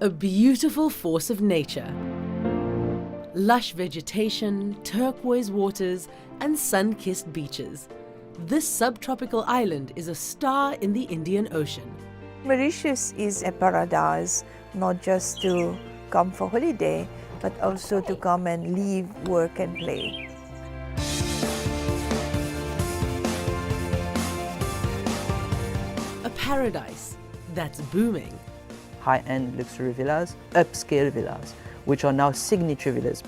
A beautiful force of nature. Lush vegetation, turquoise waters, and sun-kissed beaches. This subtropical island is a star in the Indian Ocean. Mauritius is a paradise, not just to come for holiday, but also to come and live, work and play. A paradise that's booming. High-end luxury villas, upscale villas, which are now signature villas.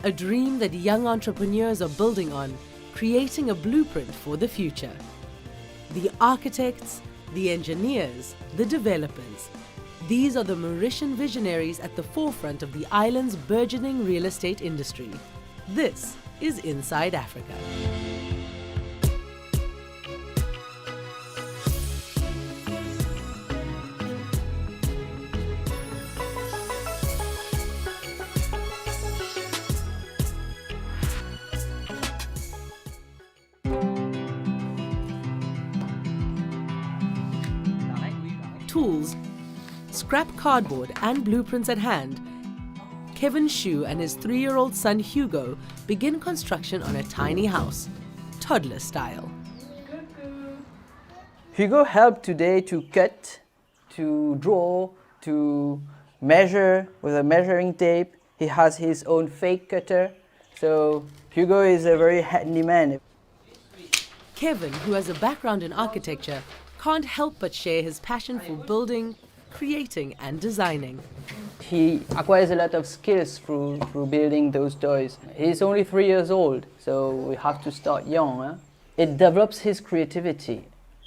A dream that young entrepreneurs are building on, creating a blueprint for the future. The architects, the engineers, the developers. These are the Mauritian visionaries at the forefront of the island's burgeoning real estate industry. This is Inside Africa. Tools, scrap cardboard and blueprints at hand, Kevin Shu and his 3-year-old son Hugo begin construction on a tiny house, toddler style. Hugo helped today to cut, to draw, to measure with a measuring tape. He has his own fake cutter, so Hugo is a very handy man. Kevin, who has a background in architecture, can't help but share his passion for building, creating and designing. He acquires a lot of skills through building those toys. He's only 3 years old, so we have to start young. Huh? It develops his creativity,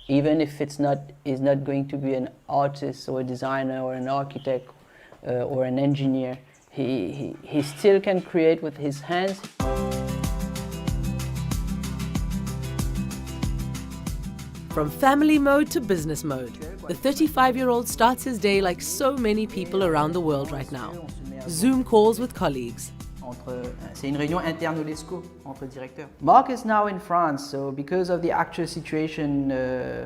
even if he's not going to be an artist or a designer or an architect or an engineer. He still can create with his hands. From family mode to business mode, the 35-year-old starts his day like so many people around the world right now. Zoom calls with colleagues. C'est une réunion interne de l'ESCO entre directeurs. Mark is now in France, so because of the actual situation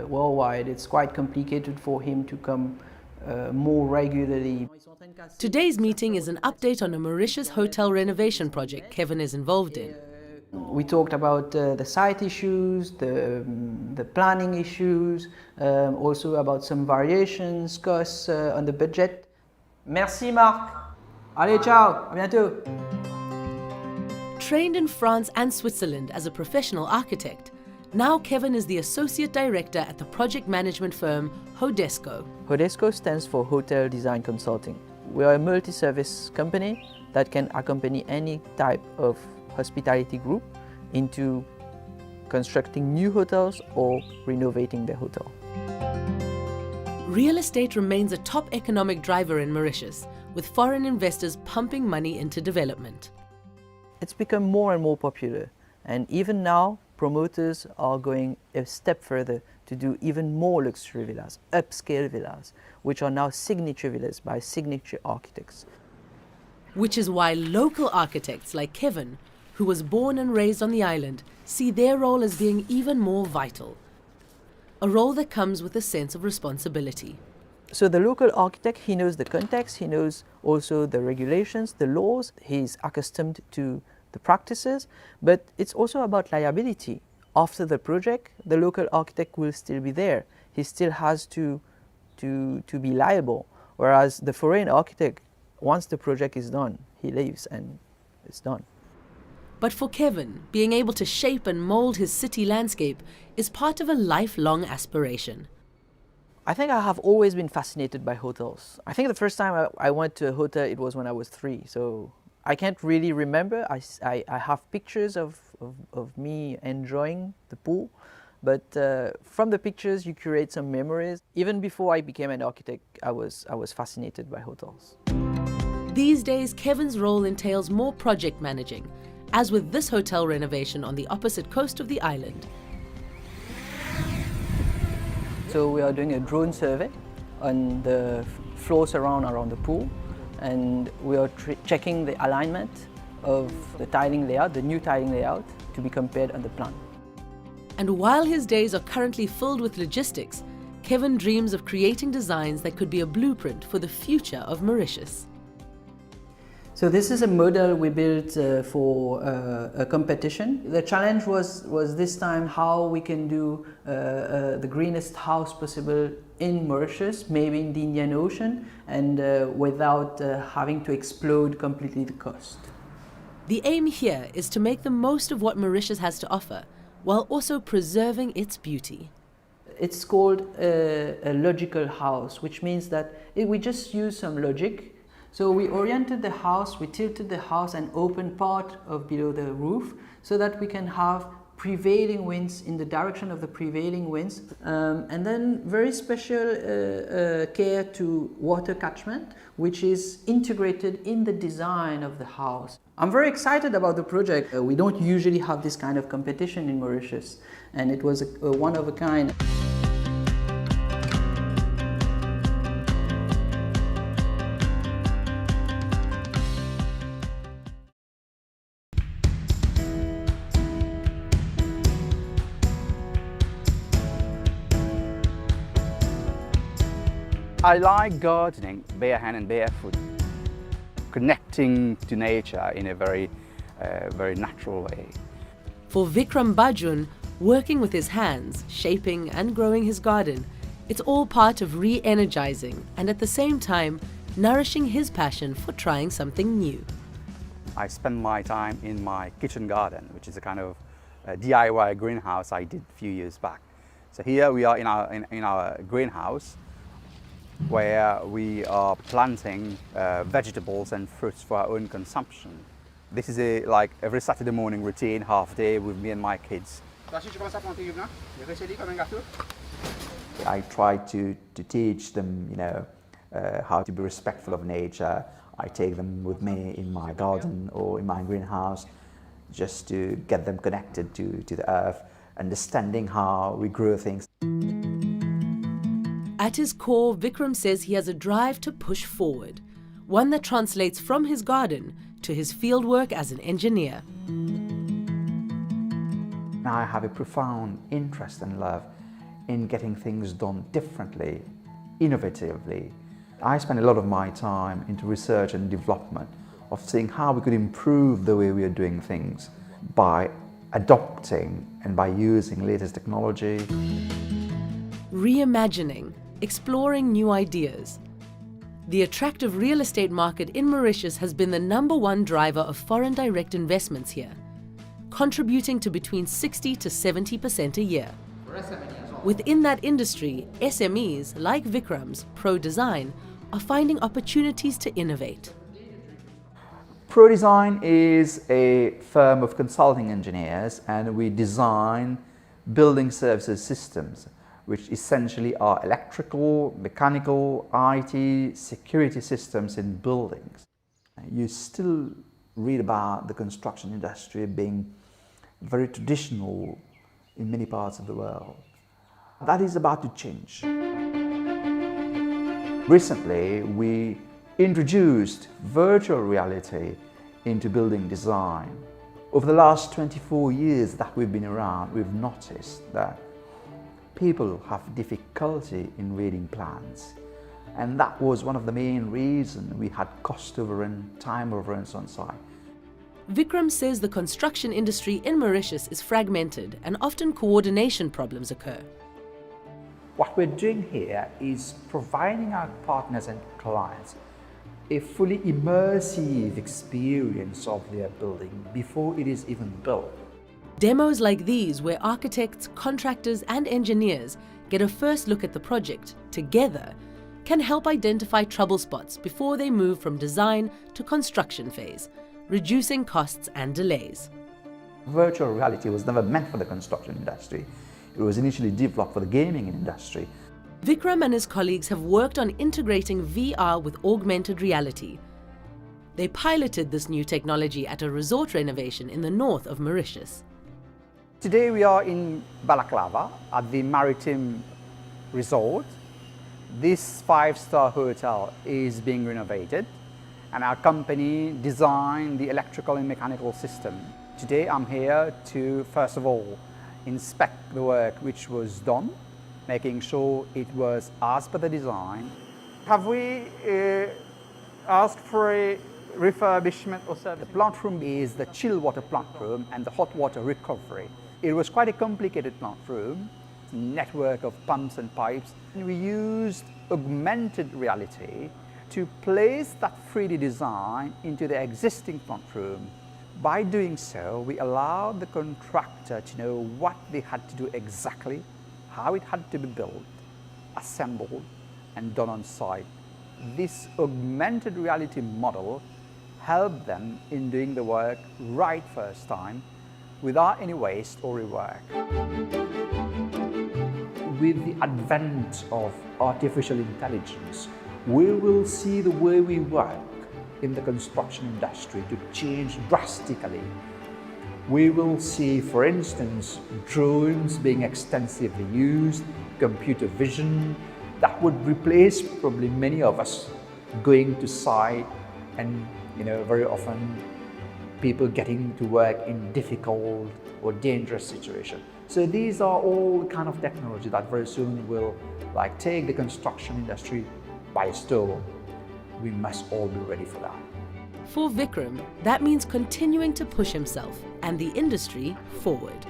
worldwide, it's quite complicated for him to come more regularly. Today's meeting is an update on a Mauritius hotel renovation project Kevin is involved in. We talked about the site issues, the planning issues, also about some variations, costs on the budget. Merci Marc. Allez, ciao, à bientôt. Trained in France and Switzerland as a professional architect, now Kevin is the associate director at the project management firm Hodesco. Hodesco stands for Hotel Design Consulting. We are a multi-service company that can accompany any type of hospitality group into constructing new hotels or renovating their hotel. Real estate remains a top economic driver in Mauritius, with foreign investors pumping money into development. It's become more and more popular, and even now promoters are going a step further to do even more luxury villas, upscale villas, which are now signature villas by signature architects. Which is why local architects like Kevin, who was born and raised on the island, see their role as being even more vital. A role that comes with a sense of responsibility. So the local architect, he knows the context, he knows also the regulations, the laws, he's accustomed to the practices, but it's also about liability. After the project, the local architect will still be there. He still has to be liable, whereas the foreign architect, once the project is done, he leaves and it's done. But for Kevin, being able to shape and mold his city landscape is part of a lifelong aspiration. I think I have always been fascinated by hotels. I think the first time I went to a hotel, it was when I was 3, so I can't really remember. I have pictures of me enjoying the pool, but from the pictures you create some memories. Even before I became an architect, I was fascinated by hotels. These days, Kevin's role entails more project managing, as with this hotel renovation on the opposite coast of the island. So we are doing a drone survey on the floors around the pool, and we are checking the alignment of the tiling layout, the new tiling layout, to be compared on the plan. And while his days are currently filled with logistics, Kevin dreams of creating designs that could be a blueprint for the future of Mauritius. So this is a model we built for a competition. The challenge was this time how we can do the greenest house possible in Mauritius, maybe in the Indian Ocean, and without having to explode completely the cost. The aim here is to make the most of what Mauritius has to offer, while also preserving its beauty. It's called a logical house, which means that we just use some logic. So we oriented the house, we tilted the house and opened part of below the roof so that we can have prevailing winds in the direction of the prevailing winds. And then very special care to water catchment, which is integrated in the design of the house. I'm very excited about the project. We don't usually have this kind of competition in Mauritius, and it was a one of a kind. I like gardening barehand and barefoot, connecting to nature in a very natural way. For Vikram Bajun, working with his hands, shaping and growing his garden, it's all part of re-energizing and at the same time nourishing his passion for trying something new. I spend my time in my kitchen garden, which is a kind of DIY greenhouse I did a few years back. So here we are in our greenhouse, where we are planting vegetables and fruits for our own consumption. This is like every Saturday morning routine, half day with me and my kids. I try to teach them, how to be respectful of nature. I take them with me in my garden or in my greenhouse just to get them connected to the earth, understanding how we grow things. At his core, Vikram says he has a drive to push forward, one that translates from his garden to his fieldwork as an engineer. I have a profound interest and love in getting things done differently, innovatively. I spend a lot of my time into research and development of seeing how we could improve the way we are doing things by adopting and by using latest technology. Reimagining, exploring new ideas. The attractive real estate market in Mauritius has been the #1 driver of foreign direct investments here, contributing to between 60 to 70% a year. Within that industry, SMEs like Vikram's Pro Design are finding opportunities to innovate. Pro Design is a firm of consulting engineers, and we design building services systems, which essentially are electrical, mechanical, IT, security systems in buildings. You still read about the construction industry being very traditional in many parts of the world. That is about to change. Recently, we introduced virtual reality into building design. Over the last 24 years that we've been around, we've noticed that people have difficulty in reading plans. And that was one of the main reasons we had cost overrun, time overruns on site. Vikram says the construction industry in Mauritius is fragmented and often coordination problems occur. What we're doing here is providing our partners and clients a fully immersive experience of their building before it is even built. Demos like these, where architects, contractors and engineers get a first look at the project together, can help identify trouble spots before they move from design to construction phase, reducing costs and delays. Virtual reality was never meant for the construction industry. It was initially developed for the gaming industry. Vikram and his colleagues have worked on integrating VR with augmented reality. They piloted this new technology at a resort renovation in the north of Mauritius. Today we are in Balaclava at the Maritime Resort. This 5-star hotel is being renovated, and our company designed the electrical and mechanical system. Today I'm here to, first of all, inspect the work which was done making sure it was as per the design. Have we asked for a refurbishment or service? The plant room is the chill water plant room and the hot water recovery. It was quite a complicated plant room, network of pumps and pipes. We used augmented reality to place that 3D design into the existing plant room. By doing so, we allowed the contractor to know what they had to do exactly, how it had to be built, assembled, and done on site. This augmented reality model helped them in doing the work right first time, without any waste or rework. With the advent of artificial intelligence, we will see the way we work in the construction industry to change drastically. We will see, for instance, drones being extensively used, computer vision, that would replace probably many of us going to site and very often people getting to work in difficult or dangerous situations. So these are all the kind of technology that very soon will take the construction industry by storm. We must all be ready for that. For Vikram, that means continuing to push himself and the industry forward.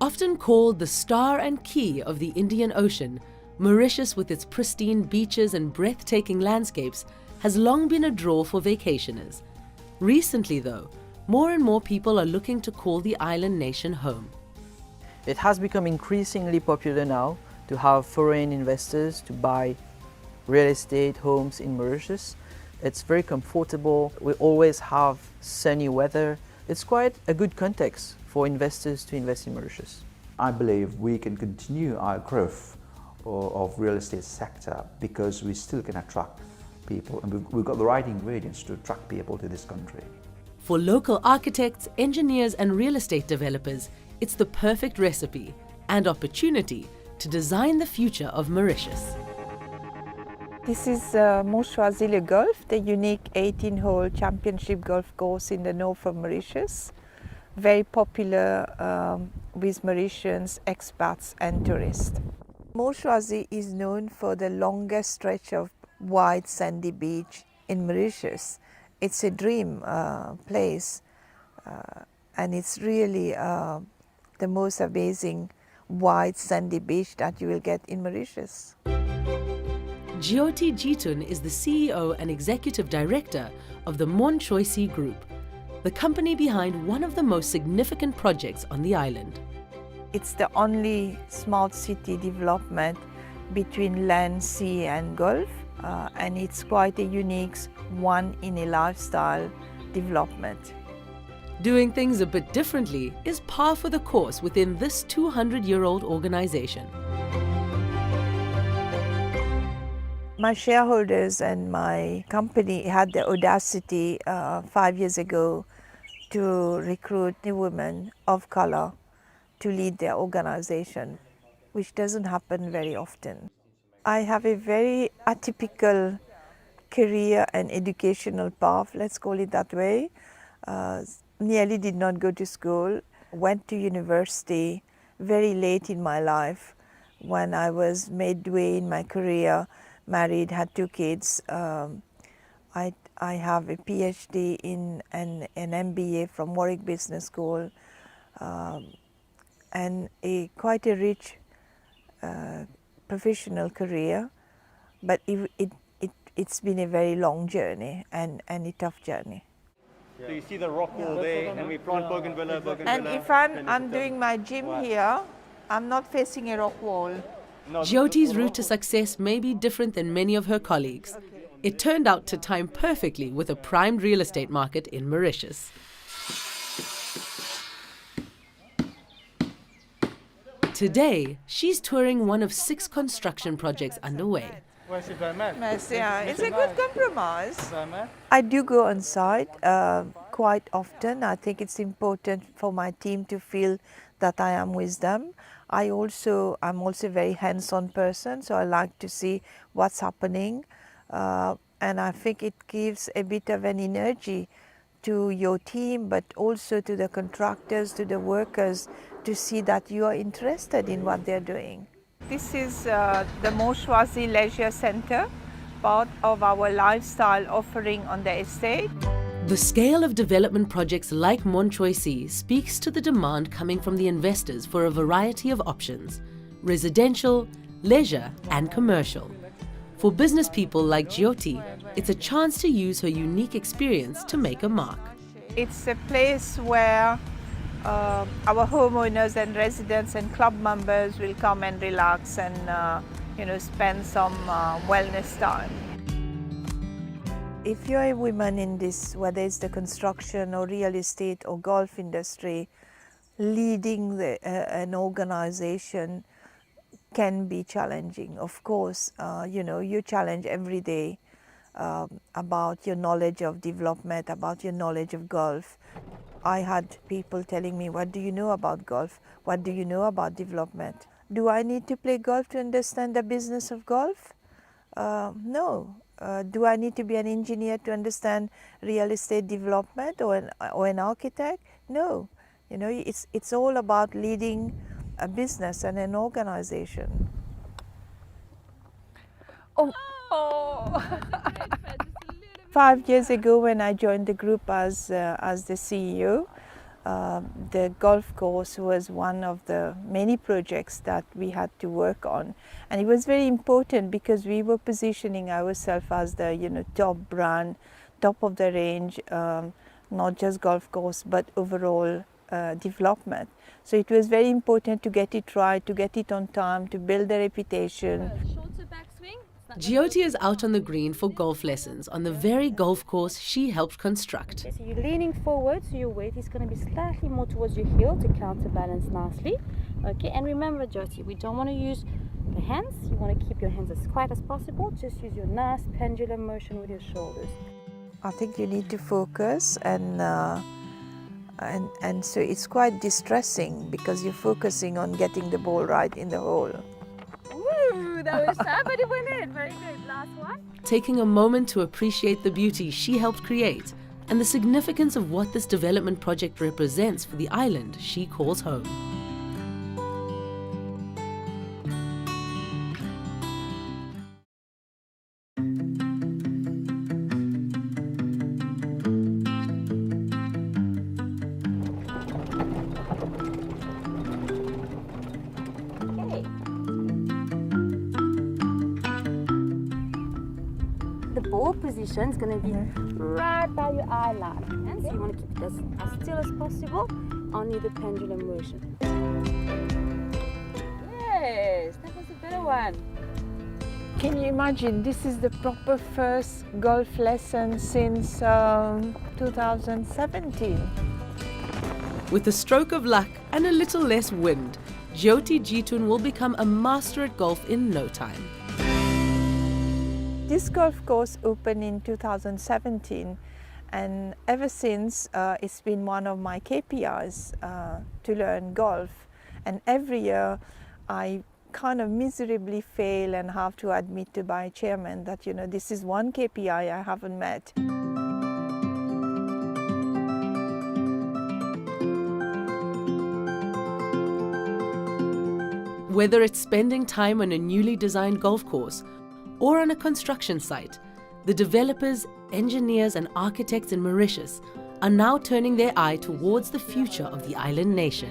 Often called the star and key of the Indian Ocean, Mauritius, with its pristine beaches and breathtaking landscapes, has long been a draw for vacationers. Recently, though, more and more people are looking to call the island nation home. It has become increasingly popular now to have foreign investors to buy real estate homes in Mauritius. It's very comfortable. We always have sunny weather. It's quite a good context for investors to invest in Mauritius. I believe we can continue our growth of real estate sector because we still can attract people, and we've got the right ingredients to attract people to this country. For local architects, engineers and real estate developers, it's the perfect recipe and opportunity to design the future of Mauritius. This is Mauritius Golf, the unique 18-hole championship golf course in the north of Mauritius. Very popular with Mauritians, expats and tourists. Mauritius is known for the longest stretch of wide sandy beach in Mauritius. It's a dream place and it's really the most amazing wide sandy beach that you will get in Mauritius. Jyoti Jeetun is the CEO and Executive Director of the Mauritius Group, the company behind one of the most significant projects on the island. It's the only smart city development between land, sea and Gulf, and it's quite a unique one-in-a-lifestyle development. Doing things a bit differently is par for the course within this 200-year-old organization. My shareholders and my company had the audacity 5 years ago to recruit a woman of color to lead their organization, which doesn't happen very often. I have a very atypical career and educational path, let's call it that way. Nearly did not go to school, went to university very late in my life when I was midway in my career, married, had 2 kids. I have a PhD in an MBA from Warwick Business School and quite a rich professional career, but it's been a very long journey and a tough journey. So you see the rock wall there, and we plant bougainvillea. And if I'm doing my gym here, I'm not facing a rock wall. Jyoti's route to success may be different than many of her colleagues. It turned out to time perfectly with a primed real estate market in Mauritius. Today, she's touring one of 6 construction projects underway. It's a good compromise. I do go on site quite often. I think it's important for my team to feel that I am with them. I'm also a very hands-on person, so I like to see what's happening, and I think it gives a bit of an energy to your team, but also to the contractors, to the workers, to see that you are interested in what they're doing. This is the Mauritius Leisure Centre, part of our lifestyle offering on the estate. The scale of development projects like Mauritius speaks to the demand coming from the investors for a variety of options: residential, leisure and commercial. For business people like Jyoti, it's a chance to use her unique experience to make a mark. It's a place where our homeowners and residents and club members will come and relax and spend some wellness time. If you're a woman in this, whether it's the construction or real estate or golf industry, leading an organization can be challenging. Of course, you challenge every day about your knowledge of development, about your knowledge of golf. I had people telling me, what do you know about golf? What do you know about development? Do I need to play golf to understand the business of golf? No. Do I need to be an engineer to understand real estate development or an architect? No. It's all about leading a business and an organization. Oh. 5 years ago, when I joined the group as the CEO, the golf course was one of the many projects that we had to work on, and it was very important because we were positioning ourselves as the top brand, top of the range, not just golf course but overall development. So it was very important to get it right, to get it on time, to build a reputation. Jyoti is out on the green for golf lessons on the very golf course she helped construct. So you're leaning forward, so your weight is going to be slightly more towards your heel to counterbalance nicely. Okay, and remember, Jyoti, we don't want to use the hands. You want to keep your hands as quiet as possible. Just use your nice pendulum motion with your shoulders. I think you need to focus, and so it's quite distressing because you're focusing on getting the ball right in the hole. Woo, that was sharp, but it went in. Very good. Last one. Taking a moment to appreciate the beauty she helped create and the significance of what this development project represents for the island she calls home. Ball position is going to be right by your eye line, and so you want to keep it as still as possible, only the pendulum motion. Yes, that was a better one. Can you imagine, this is the proper first golf lesson since 2017. With a stroke of luck and a little less wind, Jyoti Jeetun will become a master at golf in no time. This golf course opened in 2017, and ever since it's been one of my KPIs to learn golf. And every year I kind of miserably fail and have to admit to my chairman that this is one KPI I haven't met. Whether it's spending time on a newly designed golf course or on a construction site, the developers, engineers and architects in Mauritius are now turning their eye towards the future of the island nation.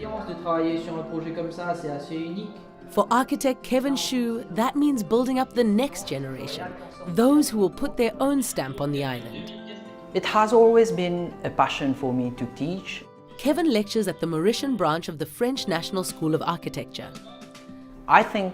For architect Kevin Shu, that means building up the next generation, those who will put their own stamp on the island. It has always been a passion for me to teach. Kevin lectures at the Mauritian branch of the French National School of Architecture. I think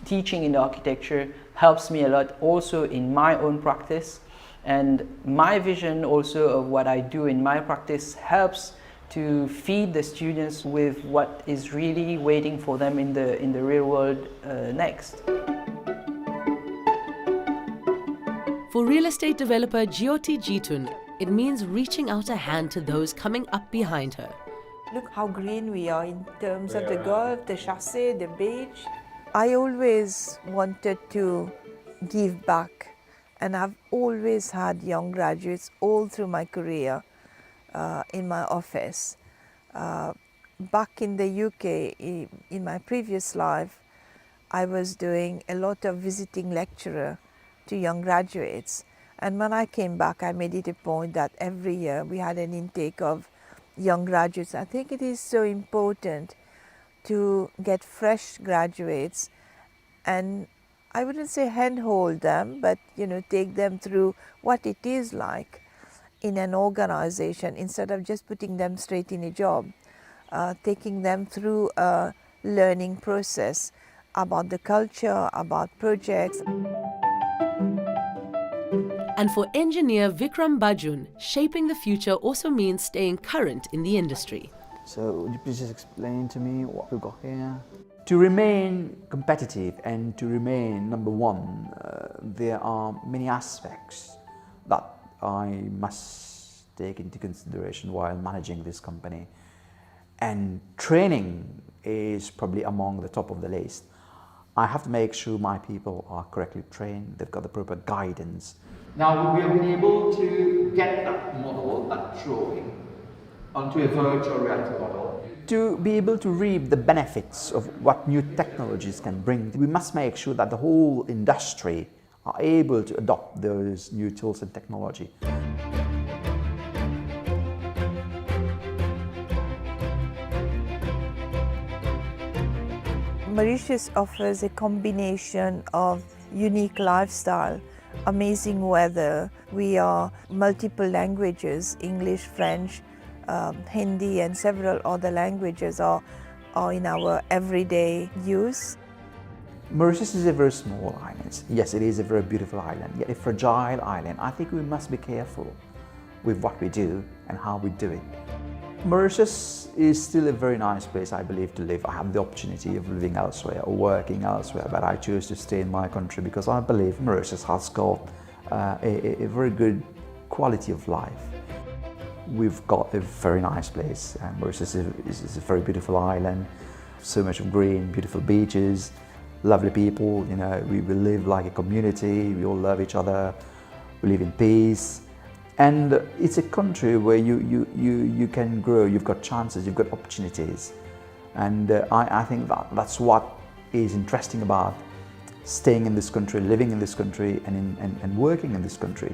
teaching in architecture helps me a lot also in my own practice, and my vision also of what I do in my practice helps to feed the students with what is really waiting for them in the real world next. For real estate developer Jyoti Jeetun, it means reaching out a hand to those coming up behind her. Look how green we are in terms of the Gulf, the Chassé, the beach. I always wanted to give back, and I've always had young graduates all through my career in my office. Back in the UK, in my previous life, I was doing a lot of visiting lecturer to young graduates. And when I came back, I made it a point that every year we had an intake of young graduates. I think it is so important to get fresh graduates, and I wouldn't say handhold them, but take them through what it is like in an organization instead of just putting them straight in a job, taking them through a learning process about the culture, about projects. And for engineer Vikram Bajun, shaping the future also means staying current in the industry. So would you please just explain to me what we've got here? To remain competitive and to remain number one, there are many aspects that I must take into consideration while managing this company. And training is probably among the top of the list. I have to make sure my people are correctly trained, they've got the proper guidance. Now we have been able to get that model, that drawing, onto a virtual reality model. To be able to reap the benefits of what new technologies can bring, we must make sure that the whole industry are able to adopt those new tools and technology. Mauritius offers a combination of unique lifestyle, amazing weather. We are multiple languages, English, French, Hindi and several other languages are in our everyday use. Mauritius is a very small island. Yes, it is a very beautiful island, yet a fragile island. I think we must be careful with what we do and how we do it. Mauritius is still a very nice place, I believe, to live. I have the opportunity of living elsewhere or working elsewhere, but I choose to stay in my country because I believe Mauritius has got a very good quality of life. We've got a very nice place. Mauritius is a very beautiful island, so much of green, beautiful beaches, lovely people. We live like a community, we all love each other, we live in peace. And it's a country where you can grow, you've got chances, you've got opportunities. And I think that's what is interesting about staying in this country, living in this country and working in this country.